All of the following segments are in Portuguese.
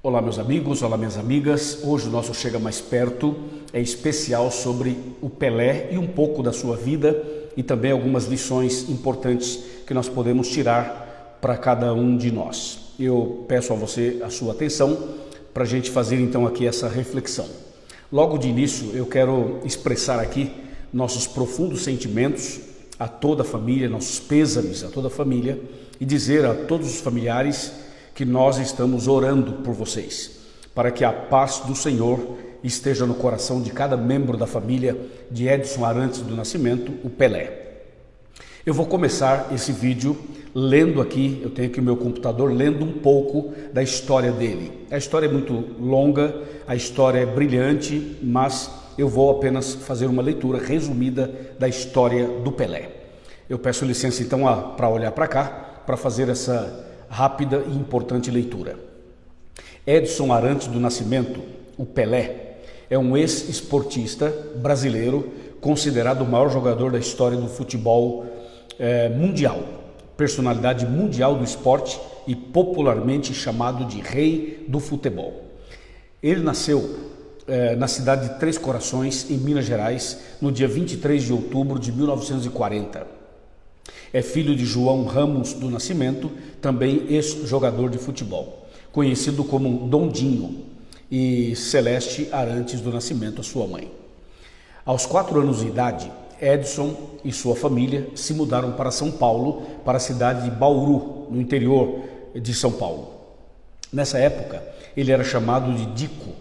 Olá meus amigos, olá minhas amigas, hoje o nosso Chega Mais Perto é especial sobre o Pelé e um pouco da sua vida e também algumas lições importantes que nós podemos tirar para cada um de nós. Eu peço a você a sua atenção para a gente fazer então aqui essa reflexão. Logo de início eu quero expressar aqui nossos profundos sentimentos a toda a família, nossos pêsames a toda a família e dizer a todos os familiares que nós estamos orando por vocês, para que a paz do Senhor esteja no coração de cada membro da família de Edson Arantes do Nascimento, o Pelé. Eu vou começar esse vídeo lendo aqui, eu tenho aqui o meu computador, lendo um pouco da história dele. A história é muito longa, a história é brilhante, mas eu vou apenas fazer uma leitura resumida da história do Pelé. Eu peço licença então para olhar para cá, para fazer essa rápida e importante leitura. Edson Arantes do Nascimento, o Pelé, é um ex-esportista brasileiro considerado o maior jogador da história do futebol mundial, personalidade mundial do esporte e popularmente chamado de Rei do Futebol. Ele nasceu na cidade de Três Corações, em Minas Gerais, no dia 23 de outubro de 1940. É filho de João Ramos do Nascimento, também ex-jogador de futebol, conhecido como Dondinho, e Celeste Arantes do Nascimento, a sua mãe. Aos 4 anos de idade, Edson e sua família se mudaram para São Paulo, para a cidade de Bauru, no interior de São Paulo. Nessa época, ele era chamado de Dico,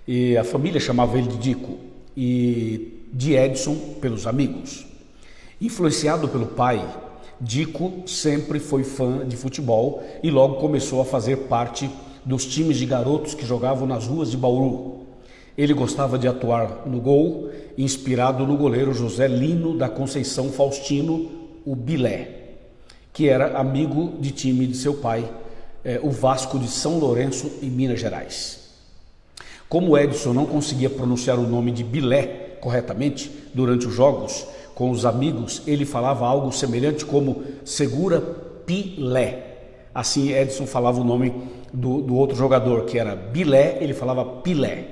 e a família chamava ele de Dico, e de Edson pelos amigos. Influenciado pelo pai, Dico sempre foi fã de futebol e logo começou a fazer parte dos times de garotos que jogavam nas ruas de Bauru. Ele gostava de atuar no gol, inspirado no goleiro José Lino da Conceição Faustino, o Bilé, que era amigo de time de seu pai, o Vasco de São Lourenço, em Minas Gerais. Como Edson não conseguia pronunciar o nome de Bilé corretamente durante os jogos, com os amigos, ele falava algo semelhante como segura Pilé. Assim Edson falava o nome do outro jogador, que era Bilé, ele falava Pilé.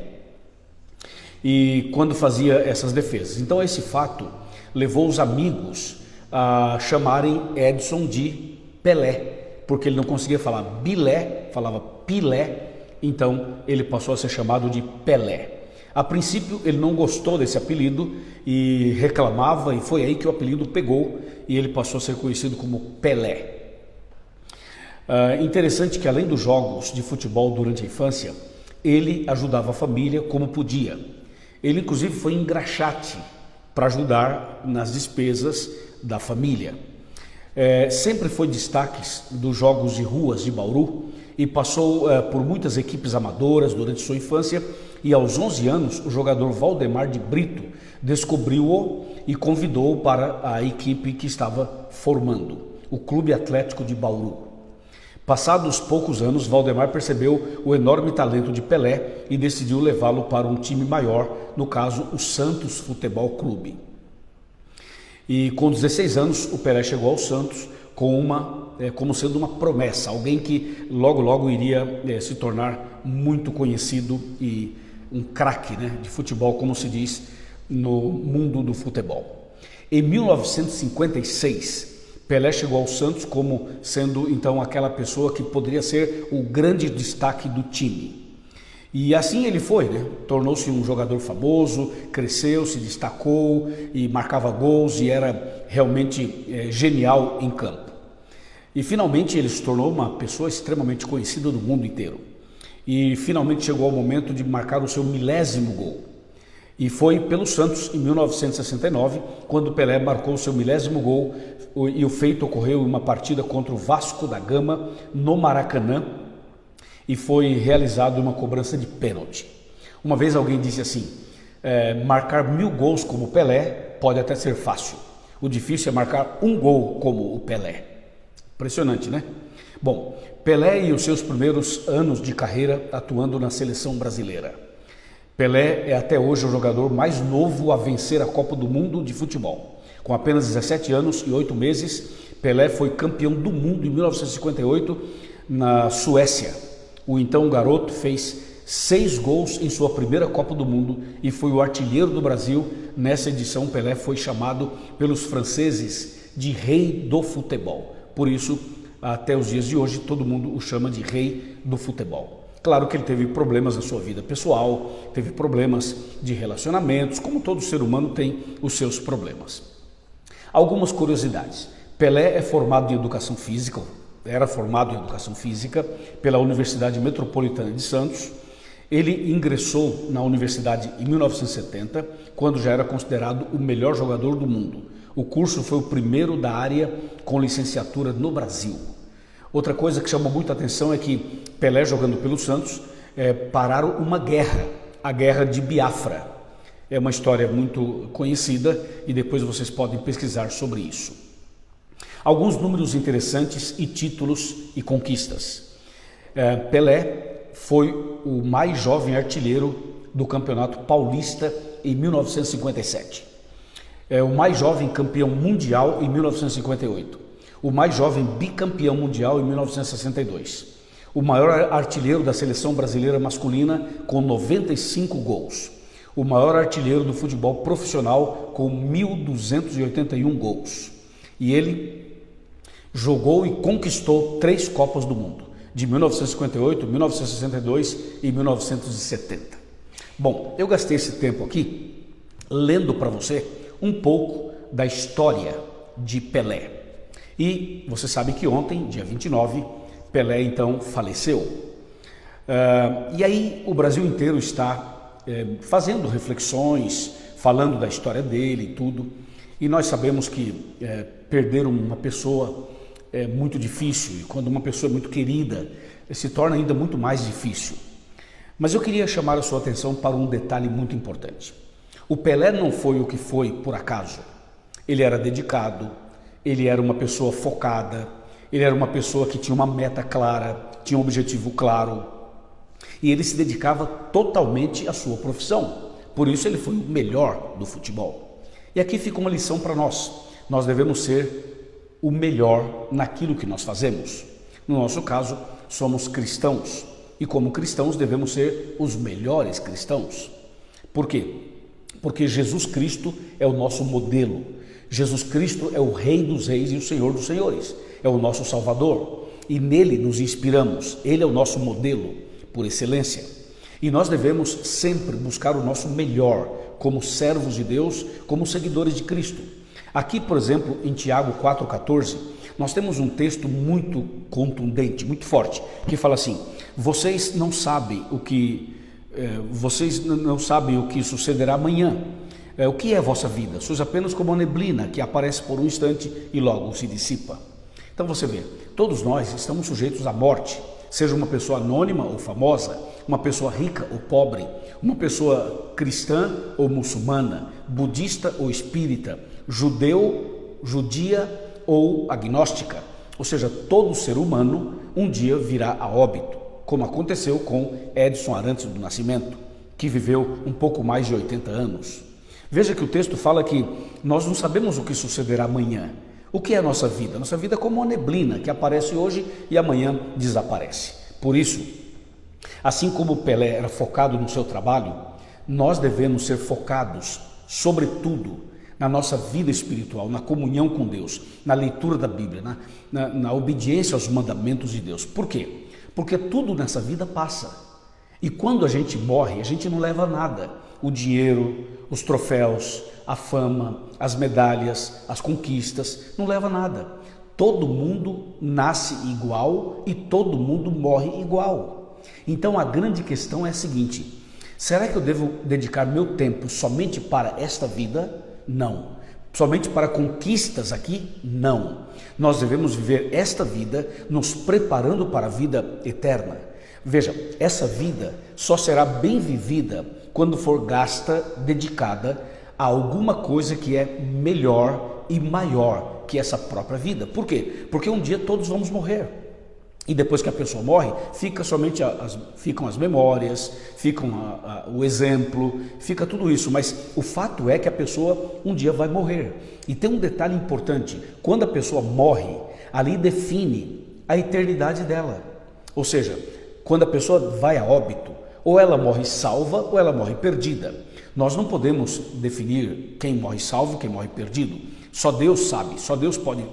E quando fazia essas defesas. Então esse fato levou os amigos a chamarem Edson de Pelé, porque ele não conseguia falar Bilé, falava Pilé, então ele passou a ser chamado de Pelé. A princípio ele não gostou desse apelido e reclamava, e foi aí que o apelido pegou e ele passou a ser conhecido como Pelé. Interessante que além dos jogos de futebol durante a infância, ele ajudava a família como podia. Ele inclusive foi engraxate para ajudar nas despesas da família. Sempre foi destaque dos jogos de ruas de Bauru e passou por muitas equipes amadoras durante sua infância. E aos 11 anos, o jogador Valdemar de Brito descobriu-o e convidou-o para a equipe que estava formando, o Clube Atlético de Bauru. Passados poucos anos, Valdemar percebeu o enorme talento de Pelé e decidiu levá-lo para um time maior, no caso, o Santos Futebol Clube. E com 16 anos, o Pelé chegou ao Santos como sendo uma promessa, alguém que logo iria se tornar muito conhecido e um craque, de futebol, como se diz no mundo do futebol. Em 1956, Pelé chegou ao Santos como sendo então aquela pessoa que poderia ser o grande destaque do time. E assim ele foi, tornou-se um jogador famoso, cresceu, se destacou e marcava gols e era realmente genial em campo. E finalmente ele se tornou uma pessoa extremamente conhecida no mundo inteiro. E finalmente chegou o momento de marcar o seu 1000º gol. E foi pelo Santos em 1969, quando Pelé marcou o seu 1000º gol, e o feito ocorreu em uma partida contra o Vasco da Gama, no Maracanã, e foi realizado uma cobrança de pênalti. Uma vez alguém disse assim, marcar 1000 gols como Pelé pode até ser fácil, o difícil é marcar um gol como o Pelé. Impressionante, né? Bom, Pelé e os seus primeiros anos de carreira atuando na seleção brasileira. Pelé é até hoje o jogador mais novo a vencer a Copa do Mundo de futebol. Com apenas 17 anos e 8 meses, Pelé foi campeão do mundo em 1958 na Suécia, O então garoto fez 6 gols em sua primeira Copa do Mundo e foi o artilheiro do Brasil. Nessa edição, Pelé foi chamado pelos franceses de rei do futebol. Por isso, até os dias de hoje, todo mundo o chama de rei do futebol. Claro que ele teve problemas na sua vida pessoal, teve problemas de relacionamentos, como todo ser humano tem os seus problemas. Algumas curiosidades. Pelé é formado em educação física, era formado em educação física pela Universidade Metropolitana de Santos. Ele ingressou na universidade em 1970, quando já era considerado o melhor jogador do mundo. O curso foi o primeiro da área com licenciatura no Brasil. Outra coisa que chamou muita atenção é que Pelé, jogando pelo Santos, pararam uma guerra, a Guerra de Biafra. É uma história muito conhecida e depois vocês podem pesquisar sobre isso. Alguns números interessantes e títulos e conquistas. Pelé foi o mais jovem artilheiro do Campeonato Paulista em 1957. O mais jovem campeão mundial em 1958. O mais jovem bicampeão mundial em 1962. O maior artilheiro da seleção brasileira masculina com 95 gols. O maior artilheiro do futebol profissional com 1.281 gols. E ele jogou e conquistou 3 Copas do Mundo, de 1958, 1962 e 1970. Bom, eu gastei esse tempo aqui lendo para você um pouco da história de Pelé. E você sabe que ontem, dia 29, Pelé então faleceu. E aí o Brasil inteiro está fazendo reflexões, falando da história dele e tudo. E nós sabemos que perder uma pessoa é muito difícil, e quando uma pessoa é muito querida, se torna ainda muito mais difícil. Mas eu queria chamar a sua atenção para um detalhe muito importante. O Pelé não foi o que foi por acaso. Ele era dedicado, ele era uma pessoa focada, ele era uma pessoa que tinha uma meta clara, tinha um objetivo claro, e ele se dedicava totalmente à sua profissão. Por isso ele foi o melhor do futebol. E aqui fica uma lição para nós. Nós devemos ser o melhor naquilo que nós fazemos. No nosso caso, somos cristãos e como cristãos devemos ser os melhores cristãos. Por quê? Porque Jesus Cristo é o nosso modelo. Jesus Cristo é o Rei dos Reis e o Senhor dos Senhores. É o nosso Salvador e nele nos inspiramos. Ele é o nosso modelo por excelência. E nós devemos sempre buscar o nosso melhor como servos de Deus, como seguidores de Cristo. Aqui, por exemplo, em Tiago 4,14, nós temos um texto muito contundente, muito forte, que fala assim: vocês não sabem o que sucederá amanhã. O que é a vossa vida? Sois apenas como a neblina que aparece por um instante e logo se dissipa. Então você vê, todos nós estamos sujeitos à morte, seja uma pessoa anônima ou famosa, uma pessoa rica ou pobre, uma pessoa cristã ou muçulmana, budista ou espírita, judeu, judia ou agnóstica. Ou seja, todo ser humano um dia virá a óbito, como aconteceu com Edson Arantes do Nascimento, que viveu um pouco mais de 80 anos. Veja que o texto fala que nós não sabemos o que sucederá amanhã. O que é a nossa vida? Nossa vida é como uma neblina que aparece hoje e amanhã desaparece. Por isso, assim como Pelé era focado no seu trabalho, nós devemos ser focados, sobretudo, na nossa vida espiritual, na comunhão com Deus, na leitura da Bíblia, na obediência aos mandamentos de Deus. Por quê? Porque tudo nessa vida passa. E quando a gente morre, a gente não leva nada. O dinheiro, os troféus, a fama, as medalhas, as conquistas, não leva nada. Todo mundo nasce igual e todo mundo morre igual. Então a grande questão é a seguinte: será que eu devo dedicar meu tempo somente para esta vida? Não. Somente para conquistas aqui? Não. Nós devemos viver esta vida nos preparando para a vida eterna. Veja, essa vida só será bem vivida quando for gasta, dedicada a alguma coisa que é melhor e maior que essa própria vida. Por quê? Porque um dia todos vamos morrer. E depois que a pessoa morre, ficam as memórias, o exemplo, fica tudo isso. Mas o fato é que a pessoa um dia vai morrer. E tem um detalhe importante: quando a pessoa morre, ali define a eternidade dela. Ou seja, quando a pessoa vai a óbito, ou ela morre salva ou ela morre perdida. Nós não podemos definir quem morre salvo, quem morre perdido. Só Deus sabe, só Deus pode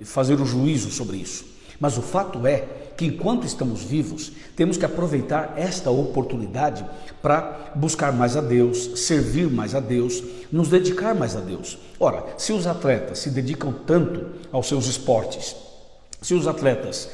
fazer o juízo sobre isso. Mas o fato é que enquanto estamos vivos, temos que aproveitar esta oportunidade para buscar mais a Deus, servir mais a Deus, nos dedicar mais a Deus. Ora, se os atletas se dedicam tanto aos seus esportes, se os atletas,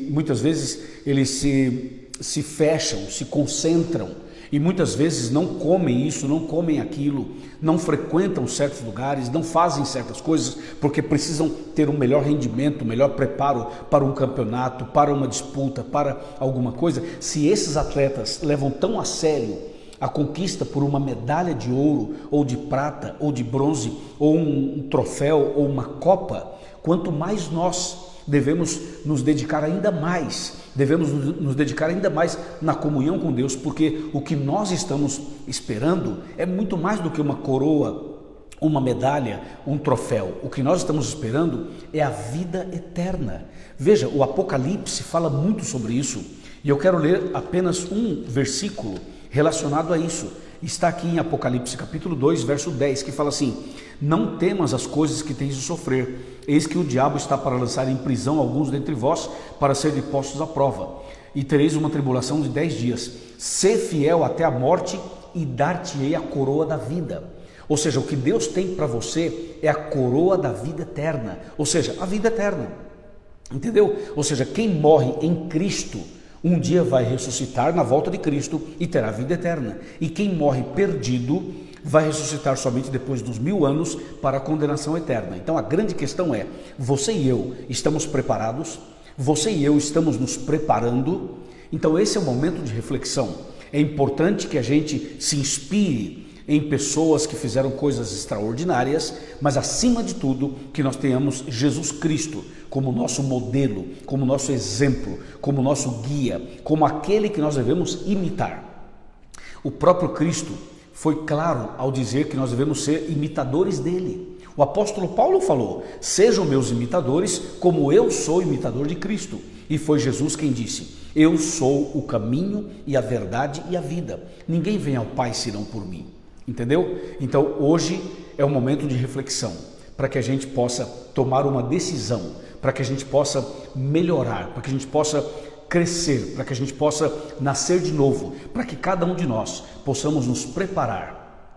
muitas vezes eles se fecham, se concentram e muitas vezes não comem isso, não comem aquilo, não frequentam certos lugares, não fazem certas coisas porque precisam ter um melhor rendimento, um melhor preparo para um campeonato, para uma disputa, para alguma coisa. Se esses atletas levam tão a sério a conquista por uma medalha de ouro, ou de prata, ou de bronze, ou um troféu, ou uma copa, quanto mais nós devemos nos dedicar ainda mais, na comunhão com Deus, porque o que nós estamos esperando é muito mais do que uma coroa, uma medalha, um troféu. O que nós estamos esperando é a vida eterna. Veja, o Apocalipse fala muito sobre isso, e eu quero ler apenas um versículo relacionado a isso. Está aqui em Apocalipse capítulo 2, verso 10, que fala assim: não temas as coisas que tens de sofrer, eis que o diabo está para lançar em prisão alguns dentre vós, para serem postos à prova, e tereis uma tribulação de 10 dias, sê fiel até a morte, e dar-te-ei a coroa da vida. Ou seja, o que Deus tem para você é a coroa da vida eterna, ou seja, a vida eterna, entendeu? Ou seja, quem morre em Cristo, um dia vai ressuscitar na volta de Cristo e terá vida eterna. E quem morre perdido vai ressuscitar somente depois dos 1000 anos para a condenação eterna. Então a grande questão é, você e eu estamos preparados? Você e eu estamos nos preparando? Então esse é o momento de reflexão. É importante que a gente se inspire em pessoas que fizeram coisas extraordinárias, mas acima de tudo que nós tenhamos Jesus Cristo como nosso modelo, como nosso exemplo, como nosso guia, como aquele que nós devemos imitar. O próprio Cristo foi claro ao dizer que nós devemos ser imitadores dele. O apóstolo Paulo falou: sejam meus imitadores como eu sou imitador de Cristo. E foi Jesus quem disse: eu sou o caminho e a verdade e a vida. Ninguém vem ao Pai senão por mim. Entendeu? Então hoje é um momento de reflexão, para que a gente possa tomar uma decisão, para que a gente possa melhorar, para que a gente possa crescer, para que a gente possa nascer de novo, para que cada um de nós possamos nos preparar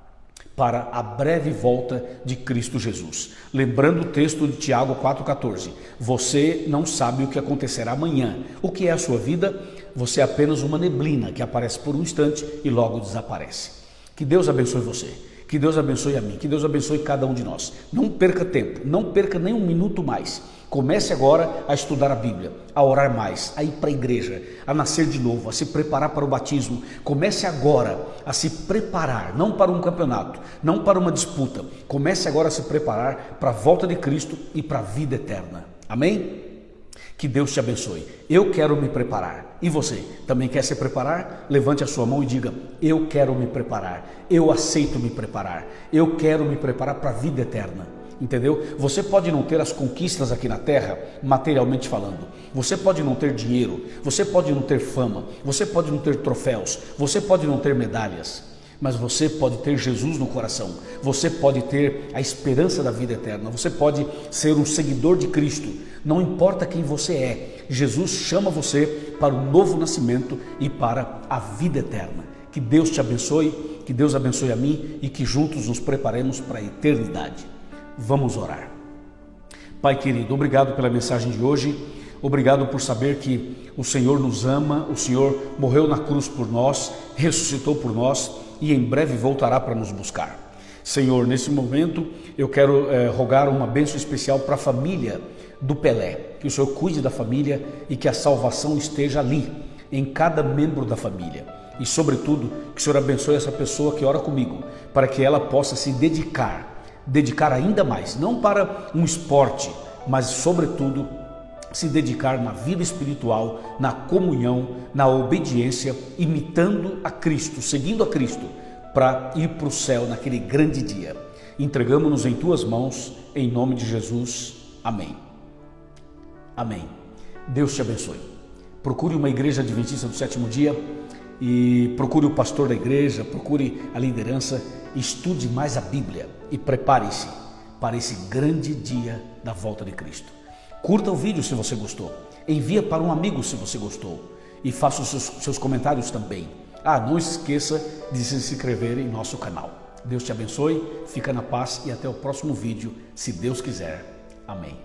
para a breve volta de Cristo Jesus. Lembrando o texto de Tiago 4,14, você não sabe o que acontecerá amanhã. O que é a sua vida? Você é apenas uma neblina que aparece por um instante e logo desaparece. Que Deus abençoe você, que Deus abençoe a mim, que Deus abençoe cada um de nós. Não perca tempo, não perca nem um minuto mais. Comece agora a estudar a Bíblia, a orar mais, a ir para a igreja, a nascer de novo, a se preparar para o batismo. Comece agora a se preparar, não para um campeonato, não para uma disputa. Comece agora a se preparar para a volta de Cristo e para a vida eterna. Amém? Que Deus te abençoe. Eu quero me preparar. E você, também quer se preparar? Levante a sua mão e diga: eu quero me preparar. Eu aceito me preparar. Eu quero me preparar para a vida eterna. Entendeu? Você pode não ter as conquistas aqui na terra, materialmente falando. Você pode não ter dinheiro. Você pode não ter fama. Você pode não ter troféus. Você pode não ter medalhas. Mas você pode ter Jesus no coração, você pode ter a esperança da vida eterna, você pode ser um seguidor de Cristo, não importa quem você é, Jesus chama você para o novo nascimento e para a vida eterna. Que Deus te abençoe, que Deus abençoe a mim e que juntos nos preparemos para a eternidade. Vamos orar. Pai querido, obrigado pela mensagem de hoje, obrigado por saber que o Senhor nos ama, o Senhor morreu na cruz por nós, ressuscitou por nós, e em breve voltará para nos buscar. Senhor, nesse momento eu quero rogar uma bênção especial para a família do Pelé, que o Senhor cuide da família e que a salvação esteja ali, em cada membro da família. E sobretudo, que o Senhor abençoe essa pessoa que ora comigo, para que ela possa se dedicar ainda mais, não para um esporte, mas sobretudo se dedicar na vida espiritual, na comunhão, na obediência, imitando a Cristo, seguindo a Cristo, para ir para o céu naquele grande dia. Entregamos-nos em tuas mãos, em nome de Jesus. Amém. Amém. Deus te abençoe. procure uma igreja adventista do sétimo dia e procure o pastor da igreja, procure a liderança, estude mais a Bíblia e prepare-se para esse grande dia da volta de Cristo. Curta o vídeo se você gostou, envia para um amigo se você gostou e faça os seus comentários também. Não esqueça de se inscrever em nosso canal. Deus te abençoe, fica na paz e até o próximo vídeo, se Deus quiser. Amém.